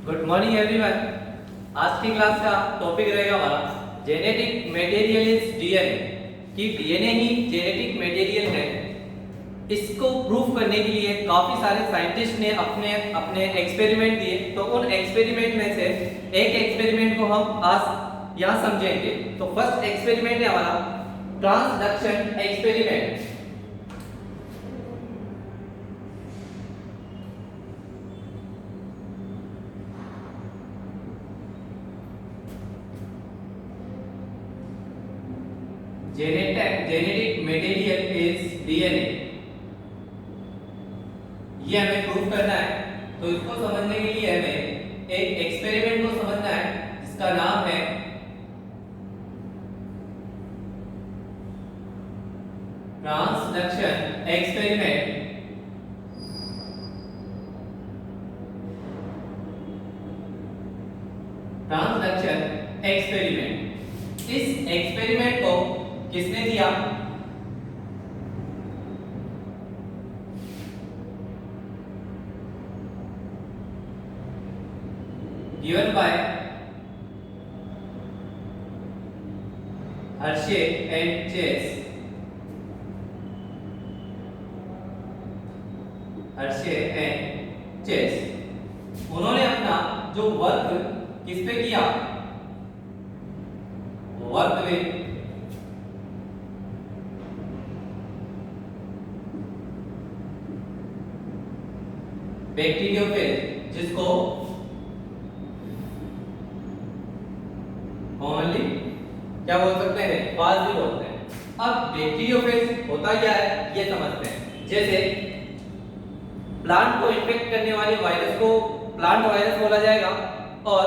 Good morning everyone. आज की class का टॉपिक रहेगा हमारा जेनेटिक मटेरियल इज डीएनए, कि डीएनए ही जेनेटिक मटेरियल है। इसको प्रूफ करने के लिए काफी सारे साइंटिस्ट ने अपने अपने एक्सपेरिमेंट दिए। तो उन एक्सपेरिमेंट में से एक एक्सपेरिमेंट को हम आज यहाँ समझेंगे। तो फर्स्ट एक्सपेरिमेंट है हमारा transduction experiment. Genetic material is DNA, ये हमें प्रूव करना है। तो इसको समझने के लिए हमें एक एक्सपेरिमेंट को समझना है जिसका नाम है ट्रांसडक्शन एक्सपेरिमेंट। ट्रांसडक्शन एक्सपेरिमेंट, इस एक्सपेरिमेंट को किसने दिया? Given by Hershey and Chase. Hershey and Chase, उन्होंने अपना जो वर्क किस पे किया? वर्क में बैक्टीरियोफेज, जिसको कॉमनली क्या बोल सकते हैं? फाज भी बोलते हैं। अब बैक्टीरियोफेज होता क्या है ये समझते हैं। जैसे प्लांट को इन्फेक्ट करने वाले वायरस को प्लांट वायरस बोला जाएगा और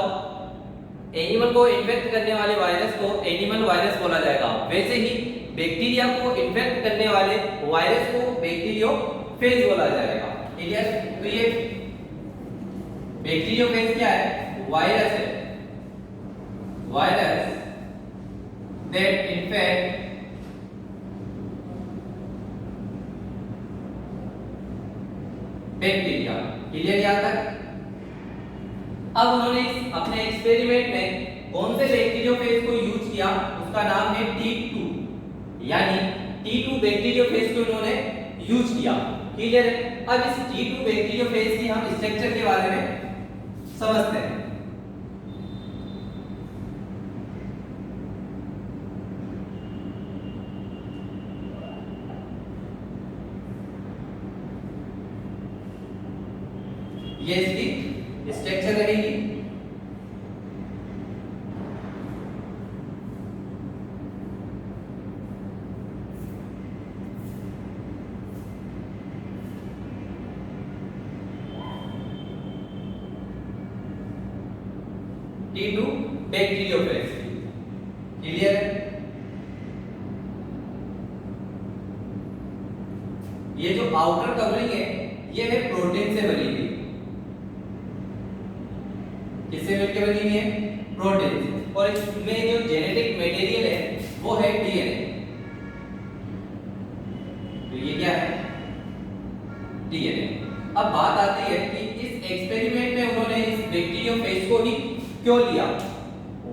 एनिमल को इन्फेक्ट करने वाले वायरस को एनिमल वायरस बोला जाएगा। वैसे ही बैक्टीरिया को इन्फेक्ट करने वाले वायरस को बैक्टीरियोफेज बोला जाएगा। ठीक है, तो ये बैक्टीरियोफेज क्या है? वायरस है, virus that infect bacteria. Clear यहां तक? अब उन्होंने अपने एक्सपेरिमेंट में कौन से बैक्टीरियोफेज को यूज किया? उसका नाम है T2, यानी T2 बैक्टीरियोफेज को उन्होंने यूज किया। क्लियर है? अब इस T2 बैक्टीरियोफेज की हम स्ट्रक्चर के बारे में समझते हैं। ये इसकी स्ट्रक्चर रहेगी। T2 bacteriophage. क्लियर है? ये जो आउटर कवरिंग है ये है प्रोटीन से बनी हुई। किससे मिलकर बनी हुई है? प्रोटीन से। और इसमें जो जेनेटिक मटेरियल है वो है डीएनए। तो ये क्या है? डीएनए। अब बात आती है कि इस एक्सपेरिमेंट में उन्होंने इस बैक्टीरियोफेज को ही क्यों लिया?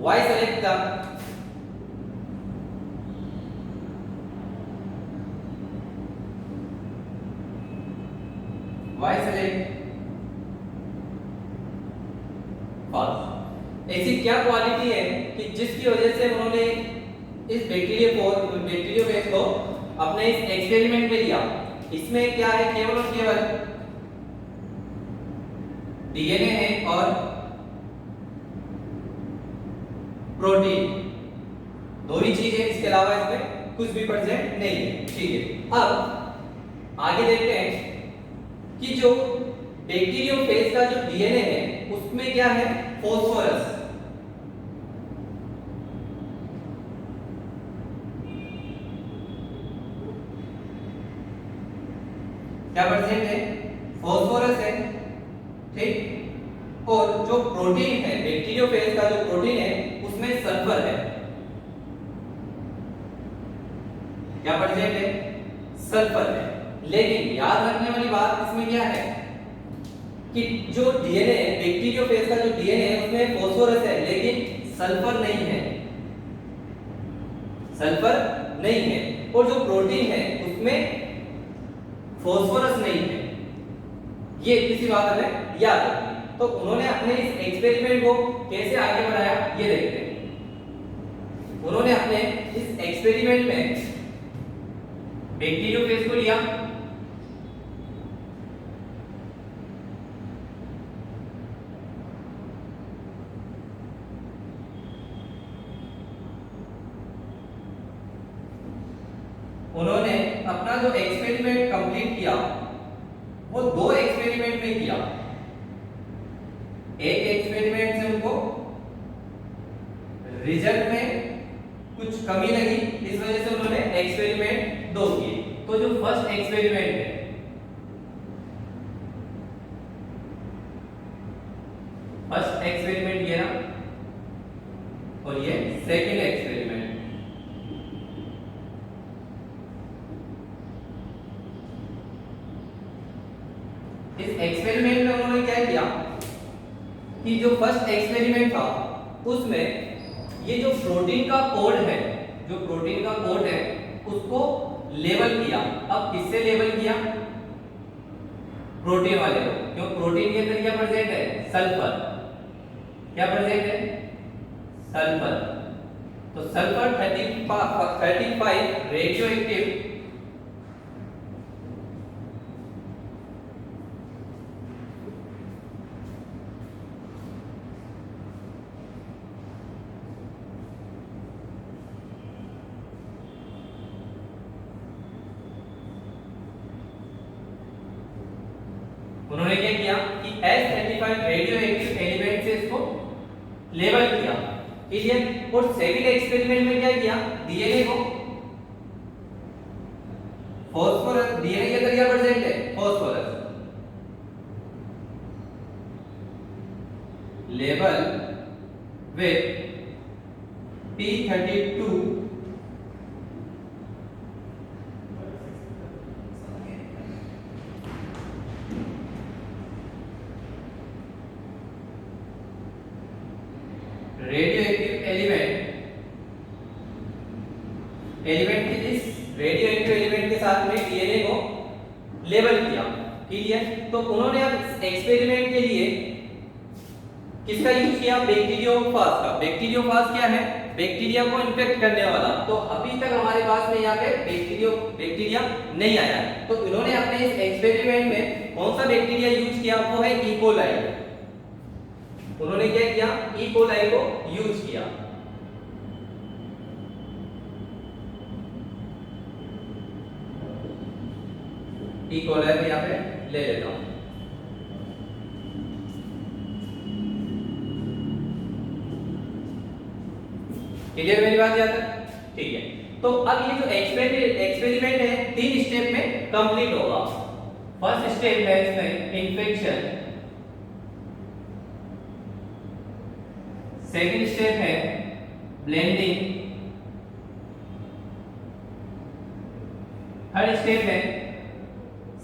Why select the first? ऐसी क्या क्वालिटी है कि जिसकी वजह से उन्होंने इस बैक्टीरियोफेज को अपने इस एक्सपेरिमेंट में लिया? इसमें क्या है? केवल और केवल डीएनए है और प्रोटीन, दो ही चीज है। इसके अलावा इसमें कुछ भी प्रेजेंट नहीं है। ठीक है, अब आगे देखते हैं कि जो बैक्टीरियोफेज का जो डीएनए है उसमें क्या है? फास्फोरस। क्या प्रेजेंट है? फास्फोरस है। ठीक, और जो प्रोटीन है बैक्टीरियोफेज का जो प्रोटीन है उसमें सल्फर है। क्या प्रेजेंट है? सल्फर है। लेकिन याद रखने वाली बात इसमें क्या है कि जो डीएनए बैक्टीरियोफेज का जो फॉस्फोरस है लेकिन सल्फर नहीं है, सल्फर नहीं है, और जो प्रोटीन है उसमें फॉस्फोरस नहीं है। ये किसी बात हमें याद रखनी। तो उन्होंने अपने इस एक्सपेरिमेंट को कैसे आगे बढ़ाया ये देखते हैं। उन्होंने अपने इस एक्सपेरिमेंट में बैक्टीरियोफेज को लिया, उन्होंने अपना जो एक्सपेरिमेंट कंप्लीट किया वो 2 एक्सपेरिमेंट में किया। एक एक्सपेरिमेंट से उनको रिजल्ट में कुछ कमी लगी, इस वजह से उन्होंने एक्सपेरिमेंट 2 किए। तो जो फर्स्ट एक्सपेरिमेंट है, फर्स्ट एक्सपेरिमेंट ये ना, और ये सेकंड एक्सपेरिमेंट। इस एक्सपेरिमेंट में उन्होंने क्या किया कि जो फर्स्ट एक्सपेरिमेंट था उसमें ये जो प्रोटीन का कोड है, जो प्रोटीन का कोड है उसको लेबल किया। अब किससे लेबल किया? प्रोटीन वाले को, क्यों? प्रोटीन के अंदर क्या प्रेजेंट है? सल्फर। क्या प्रेजेंट है? सल्फर। तो सल्फर 35 रेडियो एक्टिव उन्होंने क्या किया कि S35 रेडियो एक्टिव एलिमेंट से इसको लेबल किया, ठीक है। और सेकंड एक्सपेरिमेंट में क्या किया? डीएनए को फास्फोरस, डीएनए के अंदर क्या प्रेजेंट है? Phosphorus. Label with P32 radio active element के इस रेडियो एक्टिव एलिमेंट के साथ में डीएनए को लेबल किया, ठीक है। तो उन्होंने अब एक्सपेरिमेंट के लिए किसका यूज किया? बैक्टीरियोफाज का। बैक्टीरियोफाज क्या है? बैक्टीरिया को इन्फेक्ट करने वाला। तो अभी तक हमारे पास में यहाँ पे बैक्टीरिया नहीं आया। तो इन्होंने अपने इस एक्सपेरिमेंट में कौन सा बैक्टीरिया यूज किया? वो है ई कोलाई। उन्होंने क्या किया? ई कोलाई को यूज किया। ई कोलाई में यहाँ पे ले लेता हूं। क्लियर मेरी बात यहाँ तक? ठीक है। तो अब ये जो एक्सपेरिमेंट है 3 स्टेप में कंप्लीट होगा। फर्स्ट स्टेप है इसमें इन्फेक्शन, सेकंड स्टेप है ब्लेंडिंग, थर्ड स्टेप है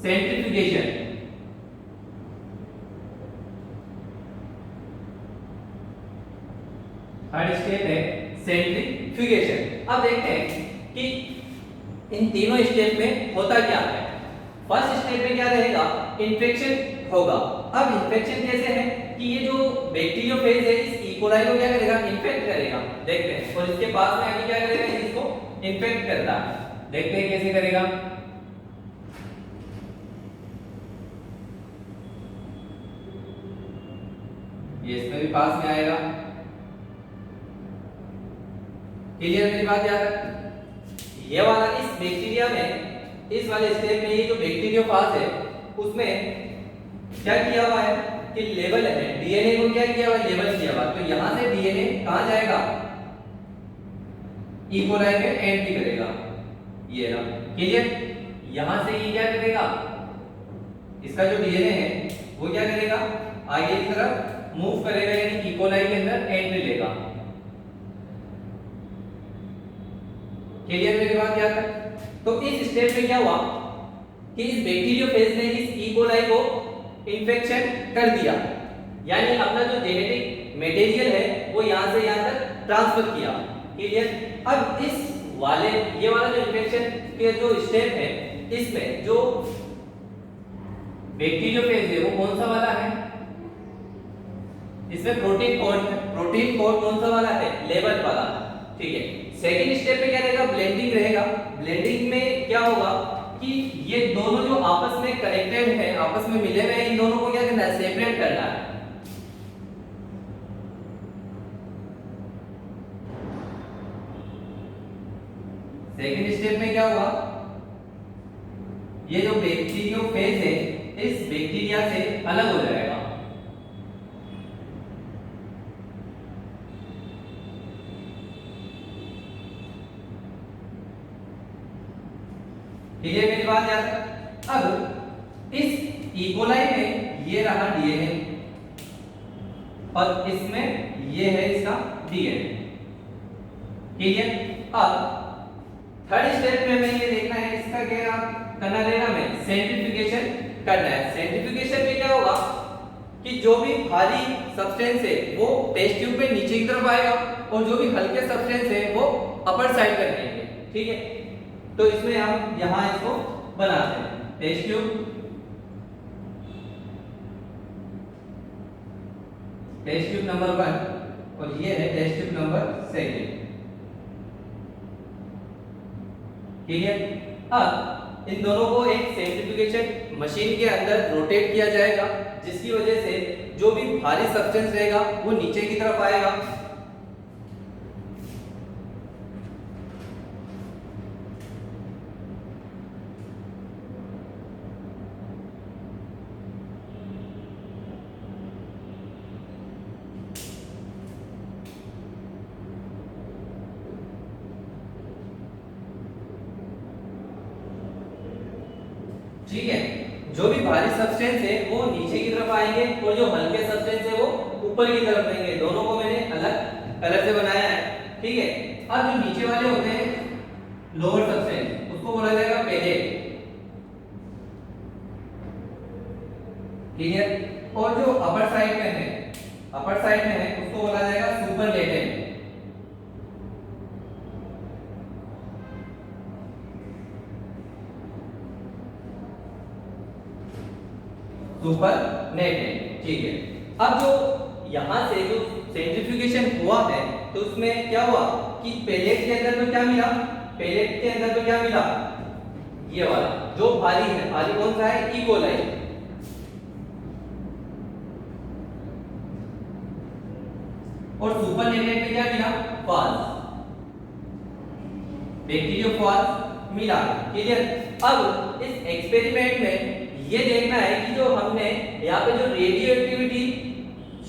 सेंट्रीफ्यूगेशन। थर्ड स्टेप है सेंट्रीफ्यूगेशन। अब देखते हैं कि इन तीनों स्टेप में होता क्या है। फर्स्ट स्टेप में क्या रहेगा? इन्फेक्शन होगा। अब इन्फेक्शन कैसे है कि ये जो बैक्टीरियोफेज है इस ई कोलाई को क्या करेगा? इन्फेक्ट करेगा। देखते हैं। और इसके पास में आके क्या करेगा? इसको इन्फेक्ट करता है। देखते हैं कैसे करेगा। ये इसमें भी पास में आएगा। क्लियर मेरी बात याद है? ये वाला इस बैक्टीरिया में, इस वाले स्टेप में ये जो बैक्टीरियोफाज है उसमें क्या किया हुआ है कि लेबल है, डीएनए को क्या किया हुआ है? लेबल किया हुआ। तो यहां से डीएनए कहां जाएगा? ई कोलाई में एंट्री करेगा। ये ना, क्लियर? यहां से ये क्या करेगा? इसका जो डीएनए है वो क्या करेगा? आगे की तरफ मूव करेगा, यानी ई कोलाई के अंदर एंट्री लेगा। क्लियर मेरी बात याद है? तो इस स्टेप में क्या हुआ कि इस बैक्टीरियोफेज ने इस ई कोलाई को इन्फेक्शन कर दिया, यानी अपना जो जेनेटिक मटेरियल है वो यहाँ से यहाँ तक ट्रांसफर किया। क्लियर। अब इस वाले ये वाला जो इन्फेक्शन के जो स्टेप है इसमें जो बैक्टीरियोफेज है वो कौन सा वाला है? इसमें प्रोटीन कोड कौन सा वाला है? लेवल वाला। ठीक है। सेकंड स्टेप पे क्या रहेगा? ब्लेंडिंग रहेगा। ब्लेंडिंग में क्या होगा कि ये दोनों जो आपस में कनेक्टेड है, आपस में मिले हुए हैं, इन दोनों को क्या करना है? सेपरेट करना है। सेकंड स्टेप में क्या होगा? ये जो बैक्टीरियोफेज है इस बैक्टीरिया से अलग हो जाएगा। ठीक है मेरी बात याद। अब इस इकोलाई में ये रहा डीएनए और इसमें ये है इसका डीएनए। ठीक है। अब थर्ड स्टेप में हमें ये देखना है इसका क्या करना लेना में सेंट्रीफ्यूगेशन करना है। सेंट्रीफ्यूगेशन में क्या होगा कि जो भी भारी सब्सटेंस है वो टेस्ट ट्यूब पे नीचे की तरफ आएगा और जो भी हल्के सब्सटेंस है वो अपर साइड कर देंगे। ठीक है। तो इसमें हम यहां इसको बनाते हैं टेस्ट ट्यूब नंबर 1 और ये है टेस्ट ट्यूब नंबर 2। ठीक है। अब इन दोनों को एक सेंट्रीफ्यूगेशन मशीन के अंदर रोटेट किया जाएगा जिसकी वजह से जो भी भारी सब्सटेंस रहेगा वो नीचे की तरफ आएगा। ठीक है। जो भी भारी सब्सटेंस है वो नीचे की तरफ आएंगे और जो हल्के सब्सटेंस है वो ऊपर की तरफ रहेंगे। दोनों को मैंने अलग कलर से बनाया है। ठीक है। अब जो नीचे वाले होते हैं लोअर सब्सटेंस उसको बोला जाएगा पेलेट। ठीक है। और जो अपर साइड में है उसको बोला जाएगा सुपरलेटेंट। सुपरनेटेंट। ठीक है। अब जो यहां से जो सेंट्रीफ्यूगेशन हुआ है तो उसमें क्या हुआ कि पेलेट के अंदर तो क्या मिला? ये वाला जो भारी है, भारी कौन सा है? इकोलाई। और सुपरनेटेंट में क्या मिला? फाज, बैक्टीरियोफाज मिला। क्लियर। अब इस एक्सपेरिमेंट में ये देखना है कि जो हमने यहाँ पे जो रेडियो एक्टिविटी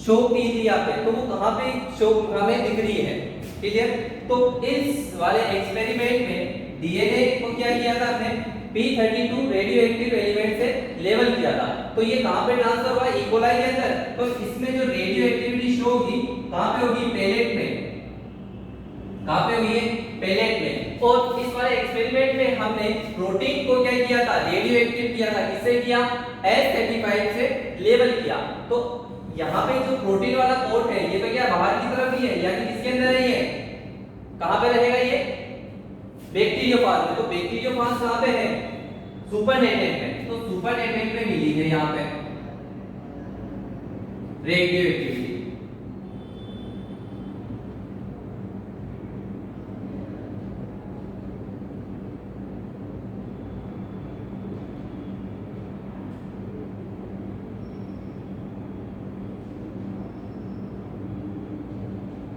शो की थी यहाँ पे, तो वो कहाँ पे शो हमें दिख रही है। क्लियर। तो इस वाले एक्सपेरिमेंट में डीएनए को क्या किया था हमने? P32 रेडियो एक्टिव एलिमेंट से लेवल किया था। तो ये कहाँ पे ट्रांसफर हुआ? इकोलाई के अंदर। तो इसमें जो रेडियो एक्टिविटी शो होगी कहाँ पे होगी? पेलेट में। कहाँ पे हुई है? पेलेट में। और इस वाले एक्सपेरिमेंट में हमने प्रोटीन को क्या किया था? रेडियो एक्टिव किया था। किससे किया? S35 से लेवल किया। तो यहाँ पे जो प्रोटीन वाला कोट है ये तो क्या बाहर की तरफ ही है, यानी किसके अंदर नहीं है? कहाँ पे रहेगा ये? बैक्टीरियोफाज में। तो बैक्टीरियोफाज कहाँ पे है? सुपरनेटेंट में। तो सुपरनेटेंट में मिली है यहाँ पे radio activity.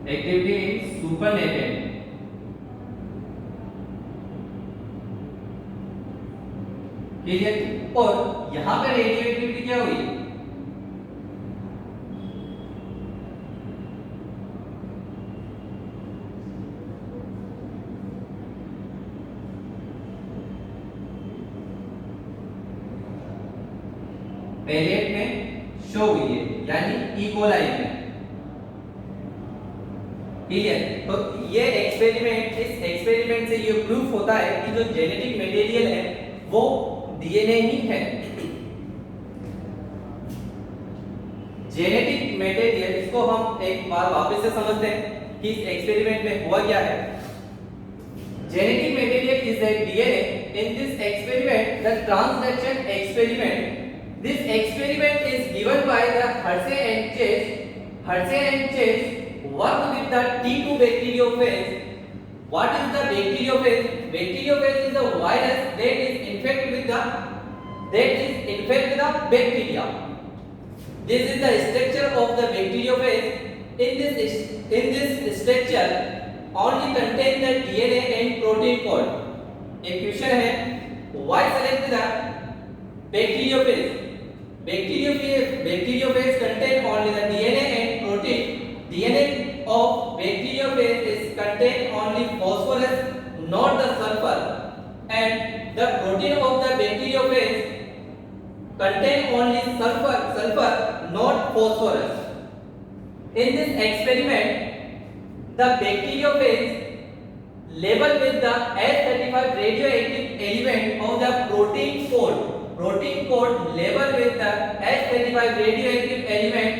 Activity in supernatant. Clear. और यहां पे रेडियो एक्टिविटी क्या हुई? पेलेट में शो हुई है, यानी इकोलाई में। क्लियर। तो ये एक्सपेरिमेंट, इस एक्सपेरिमेंट से ये प्रूफ होता है कि जो जेनेटिक मटेरियल है वो डीएनए ही है। जेनेटिक मटेरियल, इसको हम एक बार वापस से समझते हैं कि इस एक्सपेरिमेंट में हुआ क्या है। Genetic material is the DNA. In this experiment, the translation experiment, this experiment is given by the Hersey and Chase. Hersey and Chase worked with the T2 bacteriophage. What is the bacteriophage? Bacteriophage is the virus that is infected with the bacteria. This is the structure of the bacteriophage. In this structure only contain the DNA and protein code. एक question है, why select the bacteriophage? Bacteriophage contain only the DNA and protein. DNA of bacteriophage is contain only phosphorus, not the sulfur, and the protein of the bacteriophage contain only sulfur, not phosphorus. In this experiment, the bacteriophage labeled with the S35 radioactive element of the protein code labeled with the S35 radioactive element.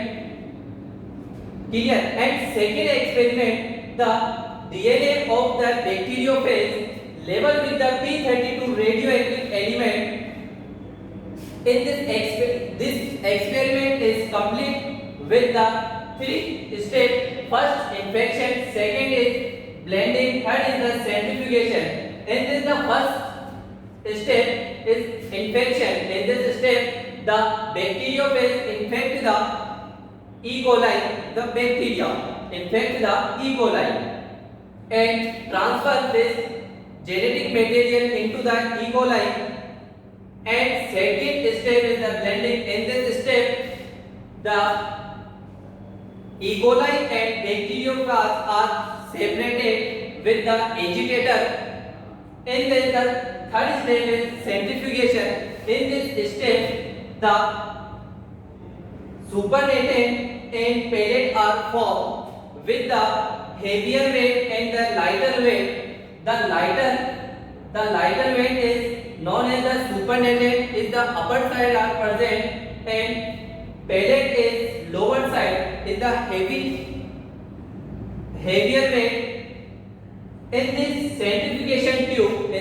Clear? And second experiment, the DNA of the bacteriophage labeled with the P32 radioactive element. In this experiment is complete with the 3 steps. First, infection. Second is blending. Third is the centrifugation. In this, the first step is infection. In this step, the bacteriophage infect the E. coli, the bacteria infect the E. coli and transfer this genetic material into the E. coli. And second step is the blending. In this step, the E. coli and bacteriophage are separated with the agitator. And then the third step is centrifugation. In this step, the supernatant and pellet are formed with the heavier weight and the lighter weight. The lighter weight is known as the supernatant is the upper side are present and pellet is lower side is the heavier weight. In this centrifugation tube,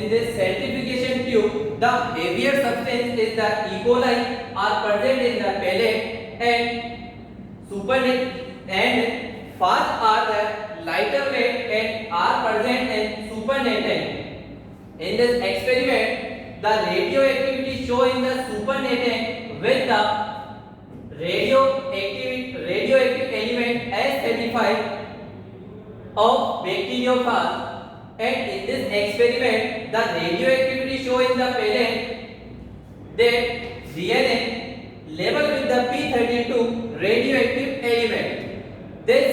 the heavier substance is the E. coli are present in the pellet and supernatant and fast are the lighter weight and are present in supernatant. In this experiment, the radioactivity shown in the supernatant with the radioactive element S35 of bacteriophage. And in this experiment, the radioactivity shown in the pellet that DNA labeled with the P32 radioactive element. This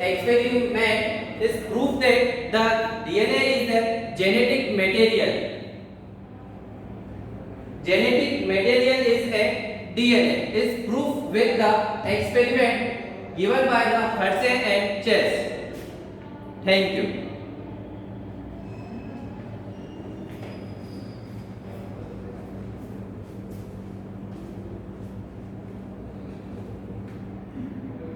experiment is proof that the DNA is the genetic material. Genetic material is a DNA. Is proof with the experiment given by the Hersey and Chase. Thank you.